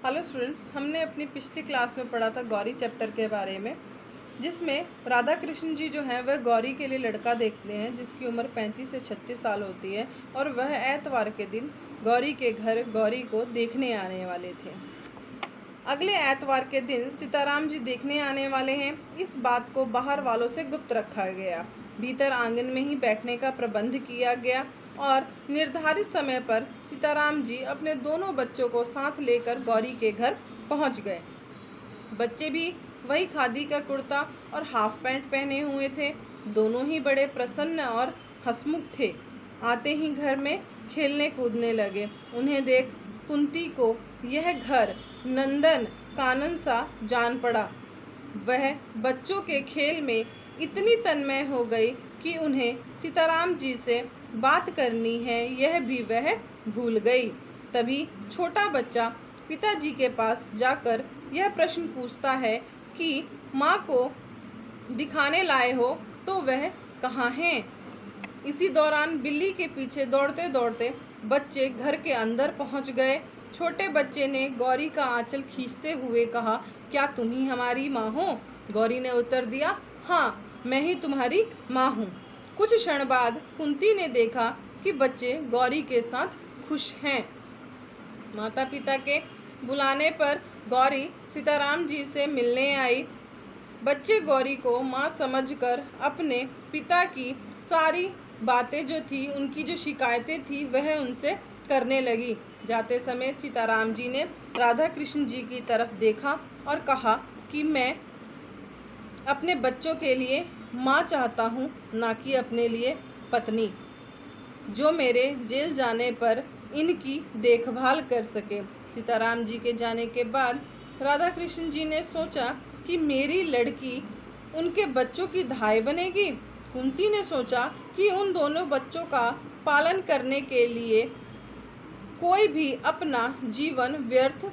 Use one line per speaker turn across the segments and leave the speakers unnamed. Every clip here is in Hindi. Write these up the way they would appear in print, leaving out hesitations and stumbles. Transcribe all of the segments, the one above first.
हेलो स्टूडेंट्स, हमने अपनी पिछली क्लास में पढ़ा था गौरी चैप्टर के बारे में, जिसमें राधा कृष्ण जी जो हैं वह गौरी के लिए लड़का देखते हैं जिसकी उम्र 35 से 36 साल होती है और वह एतवार के दिन गौरी के घर गौरी को देखने आने वाले थे। अगले एतवार के दिन सीताराम जी देखने आने वाले हैं। इस बात को बाहर वालों से गुप्त रखा गया। भीतर आंगन में ही बैठने का प्रबंध किया गया और निर्धारित समय पर सीताराम जी अपने दोनों बच्चों को साथ लेकर गौरी के घर पहुंच गए। बच्चे भी वही खादी का कुर्ता और हाफ पैंट पहने हुए थे। दोनों ही बड़े प्रसन्न और हंसमुख थे। आते ही घर में खेलने कूदने लगे। उन्हें देख कुंती को यह घर नंदन कानन सा जान पड़ा। वह बच्चों के खेल में इतनी तन्मय हो गई कि उन्हें सीताराम जी से बात करनी है यह भी वह भूल गई। तभी छोटा बच्चा पिताजी के पास जाकर यह प्रश्न पूछता है कि माँ को दिखाने लाए हो तो वह कहाँ हैं। इसी दौरान बिल्ली के पीछे दौड़ते दौड़ते बच्चे घर के अंदर पहुंच गए। छोटे बच्चे ने गौरी का आंचल खींचते हुए कहा, क्या तुम ही हमारी माँ हो? गौरी ने उत्तर दिया, हाँ, मैं ही तुम्हारी माँ हूँ। कुछ क्षण बाद कुंती ने देखा कि बच्चे गौरी के साथ खुश हैं। माता पिता के बुलाने पर गौरी सीताराम जी से मिलने आई। बच्चे गौरी को माँ समझकर अपने पिता की सारी बातें जो थी, उनकी जो शिकायतें थी वह उनसे करने लगी। जाते समय सीताराम जी ने राधा कृष्ण जी की तरफ देखा और कहा कि मैं अपने बच्चों के लिए माँ चाहता हूँ, ना कि अपने लिए पत्नी, जो मेरे जेल जाने पर इनकी देखभाल कर सके। सीताराम जी के जाने के बाद राधा कृष्ण जी ने सोचा कि मेरी लड़की उनके बच्चों की धाय बनेगी। कुंती ने सोचा कि उन दोनों बच्चों का पालन करने के लिए कोई भी अपना जीवन व्यर्थ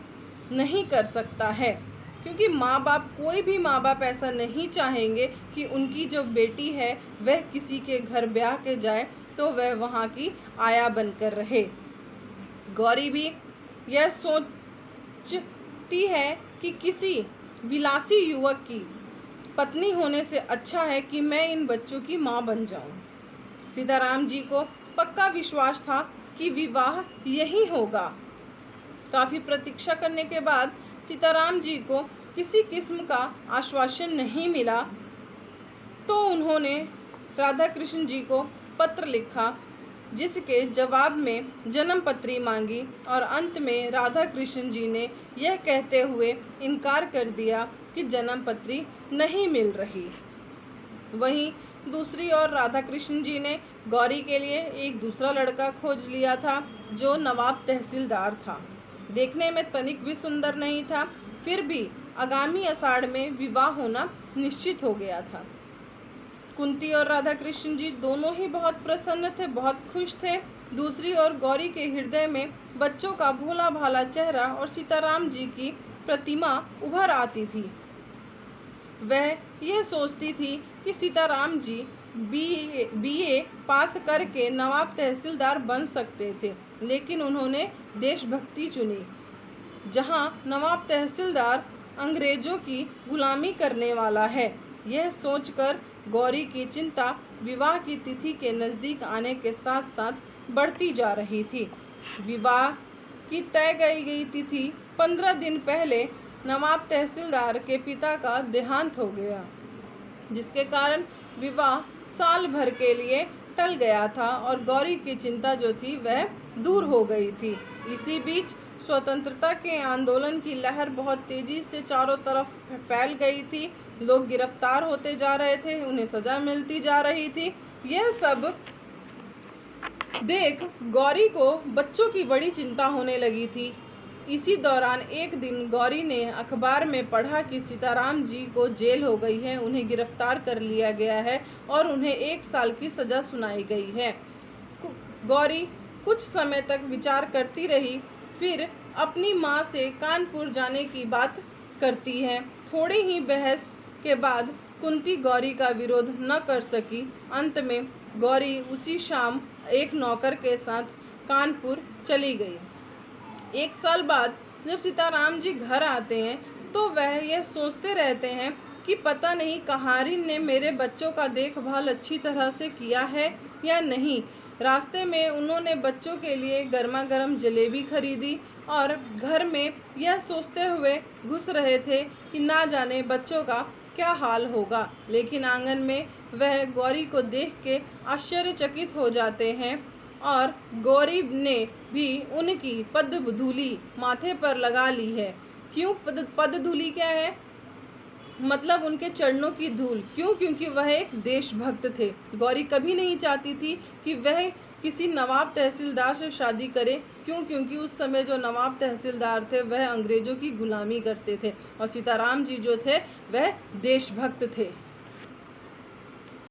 नहीं कर सकता है, क्योंकि कोई भी माँ बाप ऐसा नहीं चाहेंगे कि उनकी जो बेटी है वह किसी के घर ब्याह के जाए तो वह वहाँ की आया बनकर रहे। गौरी भी यह सोचती है कि किसी विलासी युवक की पत्नी होने से अच्छा है कि मैं इन बच्चों की माँ बन जाऊं। सीताराम जी को पक्का विश्वास था कि विवाह यही होगा। काफी प्रतीक्षा करने के बाद सीताराम जी को किसी किस्म का आश्वासन नहीं मिला, तो उन्होंने राधा कृष्ण जी को पत्र लिखा, जिसके जवाब में जन्म पत्री मांगी और अंत में राधा कृष्ण जी ने यह कहते हुए इनकार कर दिया कि जन्म पत्री नहीं मिल रही। वहीं दूसरी ओर राधा कृष्ण जी ने गौरी के लिए एक दूसरा लड़का खोज लिया था, जो नवाब तहसीलदार था। देखने में तनिक भी सुंदर नहीं था, फिर भी आगामी आषाढ़ में विवाह होना निश्चित हो गया था। कुंती और राधा कृष्ण जी दोनों ही बहुत प्रसन्न थे, बहुत खुश थे। दूसरी ओर गौरी के हृदय में बच्चों का भोला भाला चेहरा और सीताराम जी की प्रतिमा उभर आती थी। वह यह सोचती थी कि सीताराम जी बीए पास करके नवाब तहसीलदार बन सकते थे, लेकिन उन्होंने देशभक्ति चुनी। जहां नवाब तहसीलदार अंग्रेजों की गुलामी करने वाला है, यह सोचकर गौरी की चिंता विवाह की तिथि के नज़दीक आने के साथ साथ बढ़ती जा रही थी। विवाह की तय गई तिथि 15 दिन पहले नवाब तहसीलदार के पिता का देहांत हो गया, जिसके कारण विवाह साल भर के लिए टल गया था और गौरी की चिंता जो थी वह दूर हो गई थी। इसी बीच स्वतंत्रता के आंदोलन की लहर बहुत तेजी से चारों तरफ फैल गई थी। लोग गिरफ्तार होते जा रहे थे, उन्हें सजा मिलती जा रही थी। यह सब देख गौरी को बच्चों की बड़ी चिंता होने लगी थी। इसी दौरान एक दिन गौरी ने अखबार में पढ़ा कि सीताराम जी को जेल हो गई है, उन्हें गिरफ्तार कर लिया गया है और उन्हें 1 साल की सजा सुनाई गई है। गौरी कुछ समय तक विचार करती रही, फिर अपनी माँ से कानपुर जाने की बात करती है। थोड़ी ही बहस के बाद कुंती गौरी का विरोध न कर सकी। अंत में गौरी उसी शाम एक नौकर के साथ कानपुर चली गई। 1 साल बाद जब सीताराम जी घर आते हैं तो वह यह सोचते रहते हैं कि पता नहीं कहारिन ने मेरे बच्चों का देखभाल अच्छी तरह से किया है या नहीं। रास्ते में उन्होंने बच्चों के लिए गर्मा गर्म जलेबी खरीदी और घर में यह सोचते हुए घुस रहे थे कि ना जाने बच्चों का क्या हाल होगा, लेकिन आंगन में वह गौरी को देख के आश्चर्यचकित हो जाते हैं और गौरी ने भी उनकी पद्मधूली माथे पर लगा ली है। क्यों पद्मधूली क्या है? मतलब उनके चरणों की धूल। क्यों? क्योंकि वह एक देशभक्त थे। गौरी कभी नहीं चाहती थी कि वह किसी नवाब तहसीलदार से शादी करे। क्यों? क्योंकि उस समय जो नवाब तहसीलदार थे वह अंग्रेजों की गुलामी करते थे और सीताराम जी जो थे वह देशभक्त थे।